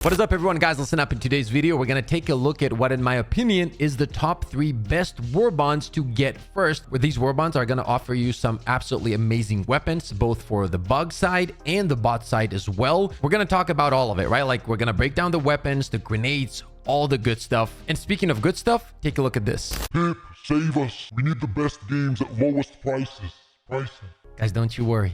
What is up, everyone? Guys, listen up. In today's video, we're going to take a look at what, in my opinion, is the top 3 best Warbonds to get first. Where these Warbonds are going to offer you some absolutely amazing weapons, both for the bug side and the bot side as well. We're going to talk about all of it, right? Like, we're going to break down the weapons, the grenades, all the good stuff. And speaking of good stuff, take a look at this. Pip, save us. We need the best games at lowest prices. Guys, don't you worry.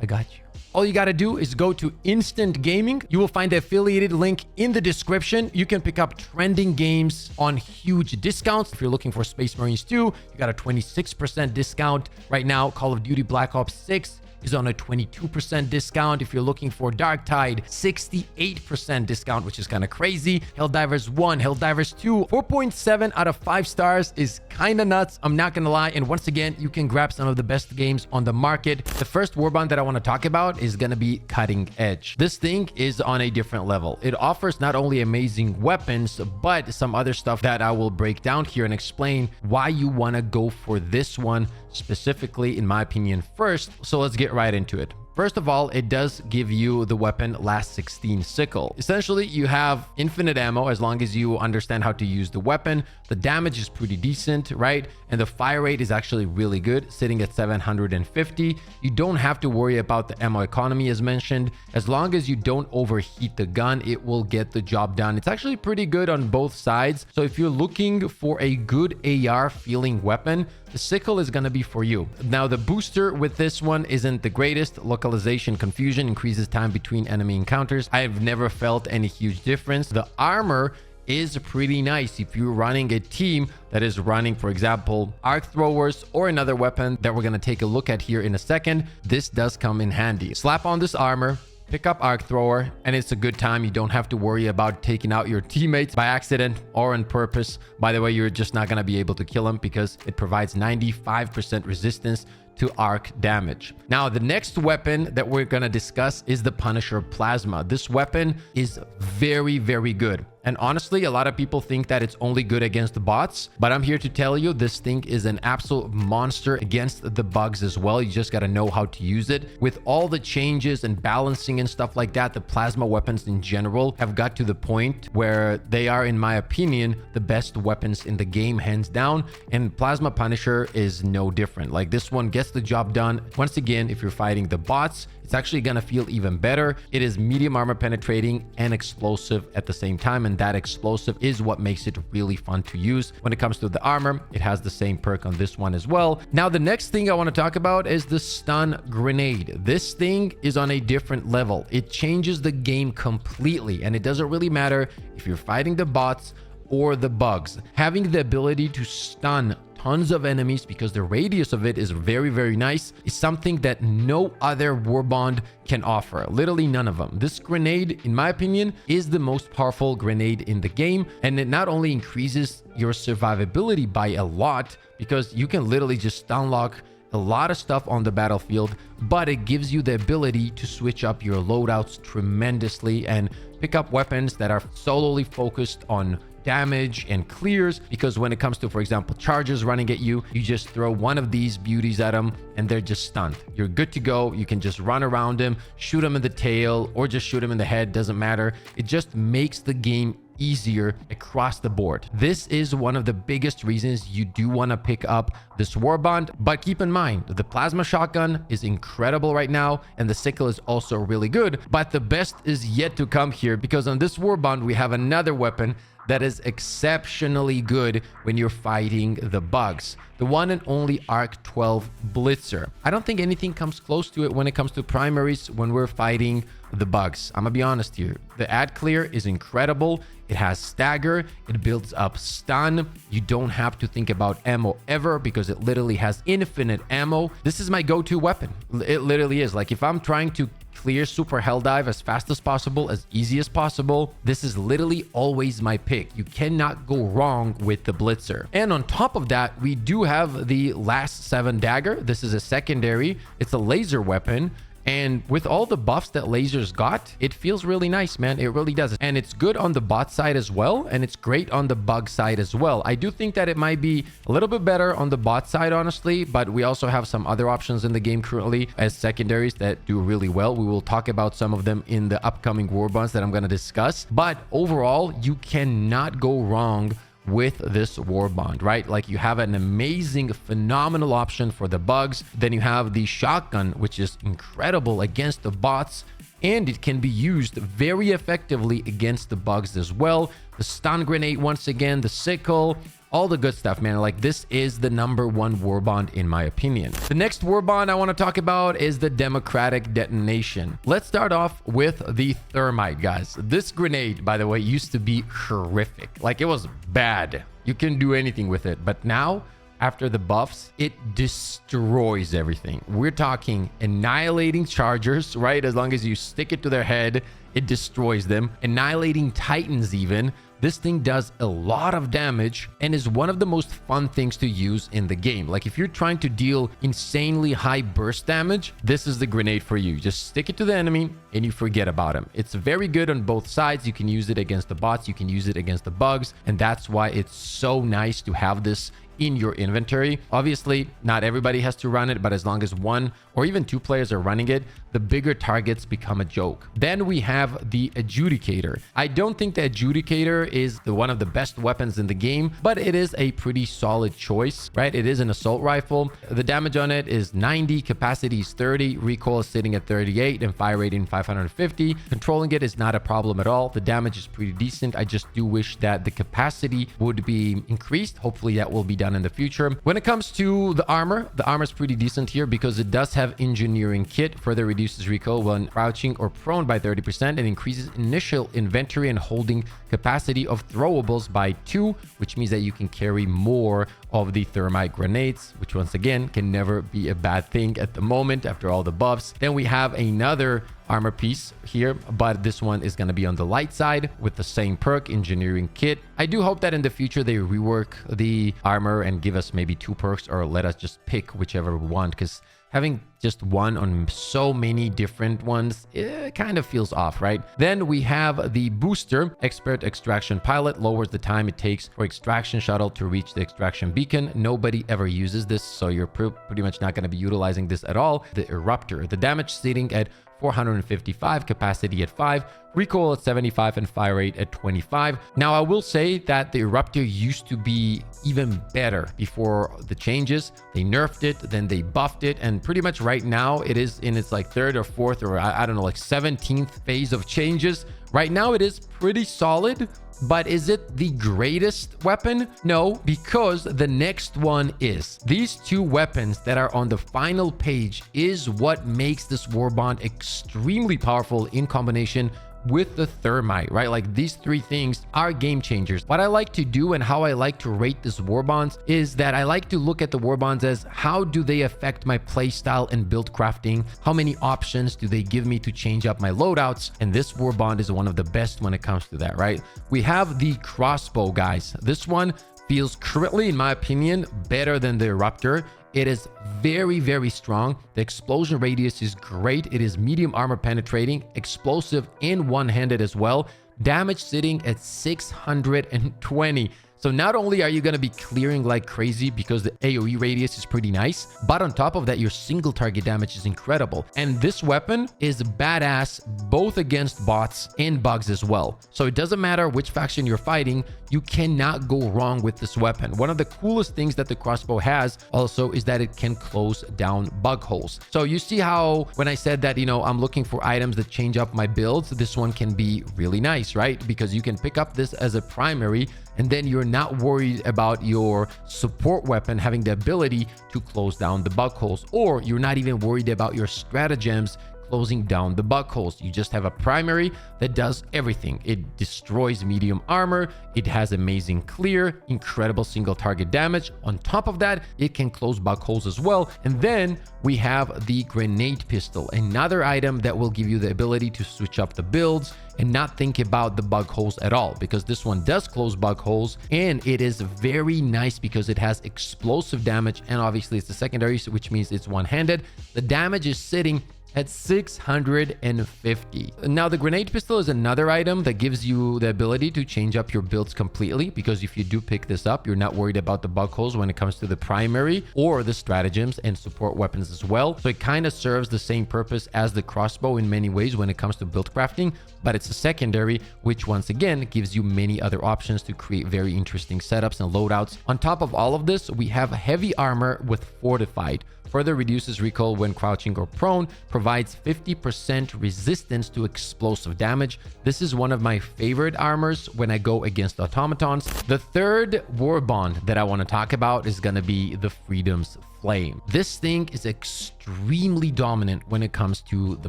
I got you. All you got to do is go to Instant Gaming. You will find the affiliated link in the description. You can pick up trending games on huge discounts. If you're looking for Space Marines 2, you got a 26% discount. Right now, Call of Duty Black Ops 6 is on a 22% discount. If you're looking for Dark Tide, 68% discount, which is kind of crazy. Helldivers 1, Helldivers 2, 4.7 out of 5 stars is kind of nuts. I'm not going to lie. And once again, you can grab some of the best games on the market. The first Warbond that I want to talk about is going to be Cutting Edge. This thing is on a different level. It offers not only amazing weapons, but some other stuff that I will break down here and explain why you want to go for this one specifically, in my opinion, first. So let's get right into it. First of all, it does give you the weapon Last 16 Sickle. Essentially, you have infinite ammo as long as you understand how to use the weapon. The damage is pretty decent, right? And the fire rate is actually really good, sitting at 750. You don't have to worry about the ammo economy as mentioned. As long as you don't overheat the gun, it will get the job done. It's actually pretty good on both sides. So if you're looking for a good AR feeling weapon, the Sickle is going to be for you. Now, the booster with this one isn't the greatest. Localization confusion increases time between enemy encounters. I've never felt any huge difference. The armor is pretty nice if you're running a team that is running, for example, arc throwers or another weapon that we're going to take a look at here in a second. This does come in handy. Slap on this armor, pick up arc thrower, and it's a good time. You don't have to worry about taking out your teammates by accident or on purpose. By the way, you're just not going to be able to kill them because it provides 95% resistance to arc damage. Now, the next weapon that we're going to discuss is the Punisher Plasma. This weapon is very, very good. And honestly, a lot of people think that it's only good against the bots, but I'm here to tell you this thing is an absolute monster against the bugs as well. You just got to know how to use it. With all the changes and balancing and stuff like that, the plasma weapons in general have got to the point where they are, in my opinion, the best weapons in the game, hands down. And Plasma Punisher is no different. Like, this one gets the job done. Once again, if you're fighting the bots, it's actually going to feel even better. It is medium armor penetrating and explosive at the same time. And that explosive is what makes it really fun to use. When it comes to the armor, it has the same perk on this one as well. Now, the next thing I want to talk about is the stun grenade. This thing is on a different level. It changes the game completely. And it doesn't really matter if you're fighting the bots or the bugs. Having the ability to stun tons of enemies, because the radius of it is very, very nice, is something that no other Warbond can offer. Literally none of them. This grenade, in my opinion, is the most powerful grenade in the game. And it not only increases your survivability by a lot, because you can literally just stun lock a lot of stuff on the battlefield, but it gives you the ability to switch up your loadouts tremendously and pick up weapons that are solely focused on damage and clears, because when it comes to, for example, charges running at you, you just throw one of these beauties at them and they're just stunned. You're good to go. You can just run around them, shoot them in the tail, or just shoot them in the head, doesn't matter. It just makes the game easier across the board. This is one of the biggest reasons you do want to pick up this Warbond. But keep in mind, the plasma shotgun is incredible right now, and the Sickle is also really good. But the best is yet to come here, because on this Warbond, we have another weapon that is exceptionally good when you're fighting the bugs. The one and only Arc 12 Blitzer. I don't think anything comes close to it when it comes to primaries when we're fighting the bugs. I'm gonna be honest here. The ad clear is incredible. It has stagger. It builds up stun. You don't have to think about ammo ever because it literally has infinite ammo. This is my go-to weapon. It literally is. Like, if I'm trying to clear super hell dive as fast as possible, as easy as possible, this is literally always my pick. You cannot go wrong with the Blitzer. And on top of that, we do have the Last 7 dagger. This is a secondary. It's a laser weapon. And with all the buffs that lasers got, it feels really nice, man. It really does. And it's good on the bot side as well. And it's great on the bug side as well. I do think that it might be a little bit better on the bot side, honestly, but we also have some other options in the game currently as secondaries that do really well. We will talk about some of them in the upcoming Warbonds that I'm going to discuss. But overall, you cannot go wrong with this Warbond, right? Like, you have an amazing, phenomenal option for the bugs. Then you have the shotgun, which is incredible against the bots, and it can be used very effectively against the bugs as well. The stun grenade, once again, the sickle, all the good stuff, man. Like, this is the #1 Warbond in my opinion. The next Warbond I want to talk about is the democratic detonation. Let's start off with the thermite, guys. This grenade, by the way, used to be horrific. Like, it was bad. You couldn't do anything with it. But now, after the buffs, it destroys everything. We're talking annihilating chargers, right? As long as you stick it to their head, it destroys them. Annihilating titans even. This thing does a lot of damage and is one of the most fun things to use in the game. Like, if you're trying to deal insanely high burst damage, this is the grenade for you. Just stick it to the enemy and you forget about him. It's very good on both sides. You can use it against the bots, you can use it against the bugs, and that's why it's so nice to have this in your inventory. Obviously, not everybody has to run it, but as long as 1 or even 2 players are running it, the bigger targets become a joke. Then we have the adjudicator. I don't think the adjudicator is one of the best weapons in the game, but it is a pretty solid choice, right? It is an assault rifle. The damage on it is 90, capacity is 30, recoil is sitting at 38, and fire rating 550. Controlling it is not a problem at all. The damage is pretty decent. I just do wish that the capacity would be increased. Hopefully that will be done in the future. When it comes to the armor is pretty decent here because it does have engineering kit. Further reduces recoil when crouching or prone by 30% and increases initial inventory and holding capacity of throwables by 2, which means that you can carry more of the thermite grenades, which once again can never be a bad thing at the moment after all the buffs. Then we have another armor piece here, but this one is going to be on the light side with the same perk, engineering kit. I do hope that in the future they rework the armor and give us maybe 2 perks, or let us just pick whichever we want, because having just one on so many different ones, it kind of feels off, right? Then we have the booster. Expert extraction pilot lowers the time it takes for extraction shuttle to reach the extraction beacon. Nobody ever uses this, so you're pretty much not going to be utilizing this at all. The eruptor. The damage sitting at 455, capacity at 5, recoil at 75, and fire rate at 25. Now, I will say that the eruptor used to be even better before the changes. They nerfed it, then they buffed it, and pretty much right now it is in its like 3rd or 4th or I don't know, like 17th phase of changes. Right now it is pretty solid, but is it the greatest weapon? No, because the next one is. These 2 weapons that are on the final page is what makes this Warbond extremely powerful in combination with the thermite, right? Like, these 3 things are game changers. What I like to do and how I like to rate this Warbonds is that I like to look at the Warbonds as how do they affect my playstyle and build crafting? How many options do they give me to change up my loadouts? And this Warbond is one of the best when it comes to that, right? We have the crossbow, guys. This one feels currently, in my opinion, better than the eruptor. It is very, very strong. The explosion radius is great. It is medium armor penetrating, explosive, and one-handed as well. Damage sitting at 620. So not only are you going to be clearing like crazy because the AoE radius is pretty nice, but on top of that, your single target damage is incredible. And this weapon is badass both against bots and bugs as well. So it doesn't matter which faction you're fighting, you cannot go wrong with this weapon. One of the coolest things that the crossbow has also is that it can close down bug holes. So you see how when I said that, you know, I'm looking for items that change up my builds, this one can be really nice, right? Because you can pick up this as a primary, and then you're not worried about your support weapon having the ability to close down the bug holes, or you're not even worried about your stratagems closing down the bug holes. You just have a primary that does everything. It destroys medium armor. It has amazing clear, incredible single target damage. On top of that, it can close bug holes as well. And then we have the grenade pistol, another item that will give you the ability to switch up the builds and not think about the bug holes at all, because this one does close bug holes, and it is very nice because it has explosive damage, and obviously it's a secondary, which means it's one-handed. The damage is sitting at 650. Now, the grenade pistol is another item that gives you the ability to change up your builds completely, because if you do pick this up, you're not worried about the bug holes when it comes to the primary or the stratagems and support weapons as well. So it kind of serves the same purpose as the crossbow in many ways when it comes to build crafting, but it's a secondary, which once again gives you many other options to create very interesting setups and loadouts. On top of all of this, we have heavy armor with fortified. Further reduces recoil when crouching or prone, provides 50% resistance to explosive damage. This is one of my favorite armors when I go against automatons. The third Warbond that I want to talk about is going to be the Freedom's Flame. This thing is extremely dominant when it comes to the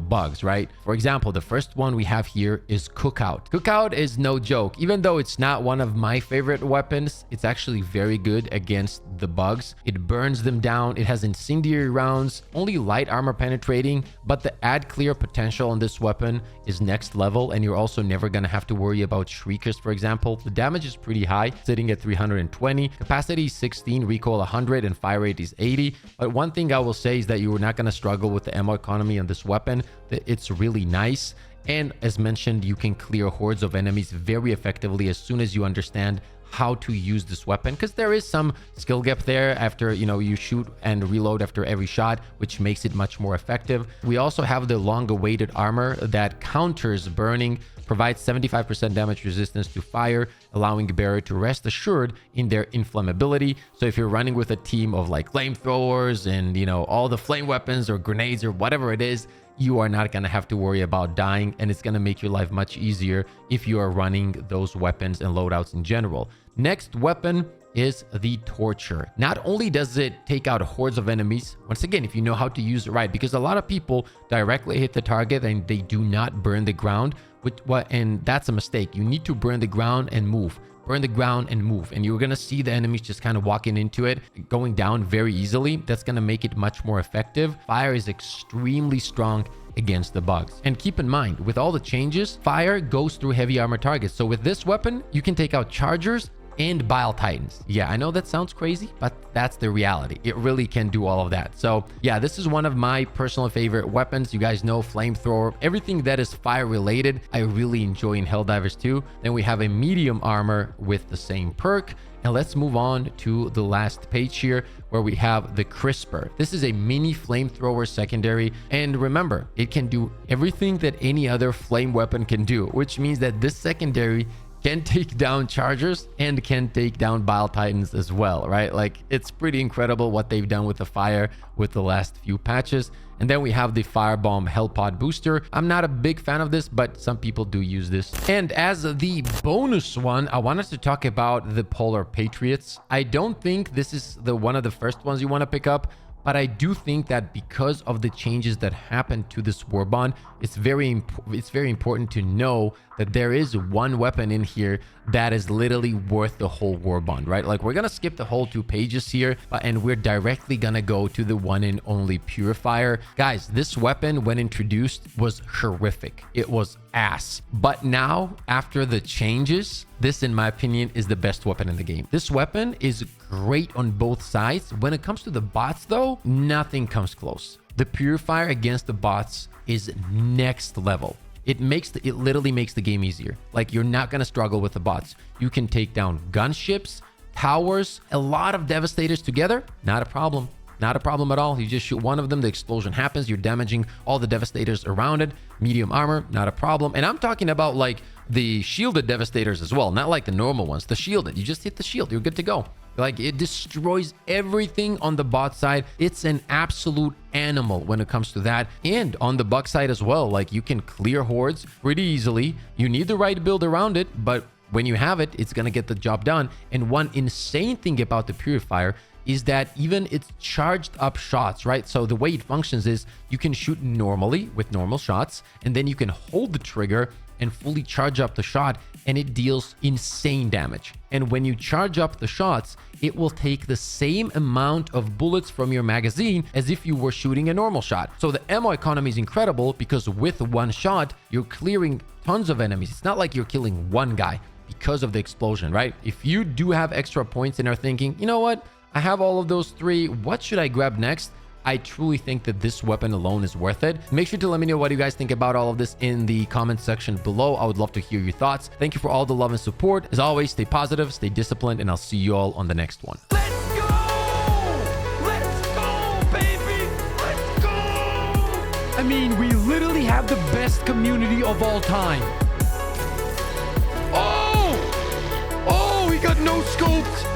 bugs, right? For example, the first one we have here is Cookout. Cookout is no joke. Even though it's not one of my favorite weapons, it's actually very good against the bugs. It burns them down. It has incendiary rounds, only light armor penetrating, but the add clear potential on this weapon is next level, and you're also never going to have to worry about shriekers. For example, the damage is pretty high, sitting at 320, capacity 16, recoil 100, and fire rate is 80. But one thing I will say is that you are not going to struggle with the ammo economy on this weapon. It's really nice. And as mentioned, you can clear hordes of enemies very effectively as soon as you understand how to use this weapon, because there is some skill gap there after, you know, you shoot and reload after every shot, which makes it much more effective. We also have the long-awaited armor that counters burning, provides 75% damage resistance to fire, allowing the bearer to rest assured in their inflammability. So if you're running with a team of like flamethrowers and, you know, all the flame weapons or grenades or whatever it is, you are not going to have to worry about dying, and it's going to make your life much easier if you are running those weapons and loadouts in general. Next weapon is the Torture. Not only does it take out hordes of enemies, once again, if you know how to use it right, because a lot of people directly hit the target and they do not burn the ground, and that's a mistake. You need to burn the ground and move. Burn the ground and move, and you're gonna see the enemies just kind of walking into it, going down very easily. That's gonna make it much more effective. Fire is extremely strong against the bugs, and keep in mind, with all the changes, fire goes through heavy armor targets. So with this weapon, you can take out chargers and Bile Titans. Yeah, I know that sounds crazy, but that's the reality. It really can do all of that. So yeah, this is one of my personal favorite weapons. You guys know flamethrower, everything that is fire related, I really enjoy in Helldivers 2. Then we have a medium armor with the same perk. And let's move on to the last page here, where we have the Crisper. This is a mini flamethrower secondary. And remember, it can do everything that any other flame weapon can do, which means that this secondary can take down chargers and can take down Bile Titans as well, right? Like, it's pretty incredible what they've done with the fire with the last few patches. And then we have the Firebomb Hellpod Booster. I'm not a big fan of this, but some people do use this. And as the bonus one, I wanted to talk about the Polar Patriots. I don't think this is one of the first ones you want to pick up, but I do think that because of the changes that happened to this Warbond, it's very important to know that there is one weapon in here that is literally worth the whole Warbond, right? Like, we're gonna skip the whole 2 pages here, and we're directly gonna go to the one and only Purifier. Guys, this weapon, when introduced, was horrific. It was ass. But now, after the changes, this, in my opinion, is the best weapon in the game. This weapon is great on both sides. When it comes to the bots, though, nothing comes close. The Purifier against the bots is next level. It literally makes the game easier. Like, you're not going to struggle with the bots. You can take down gunships, towers, a lot of Devastators together. Not a problem. Not a problem at all. You just shoot one of them, the explosion happens, you're damaging all the Devastators around it. Medium armor, not a problem. And I'm talking about like the shielded Devastators as well, not like the normal ones. The shielded, you just hit the shield, you're good to go. Like, it destroys everything on the bot side. It's an absolute animal when it comes to that. And on the bug side as well, like, you can clear hordes pretty easily. You need the right build around it, but when you have it, it's gonna get the job done. And one insane thing about the Purifier is that even it's charged up shots, right? So the way it functions is you can shoot normally with normal shots, and then you can hold the trigger and fully charge up the shot, and it deals insane damage. And when you charge up the shots, it will take the same amount of bullets from your magazine as if you were shooting a normal shot. So the ammo economy is incredible, because with one shot, you're clearing tons of enemies. It's not like you're killing one guy because of the explosion, right? If you do have extra points and are thinking, you know what, I have all of those 3, what should I grab next? I truly think that this weapon alone is worth it. Make sure to let me know what you guys think about all of this in the comment section below. I would love to hear your thoughts. Thank you for all the love and support. As always, stay positive, stay disciplined, and I'll see you all on the next one. Let's go! Let's go, baby! Let's go! I mean, we literally have the best community of all time. Oh! Oh, he got no scoped.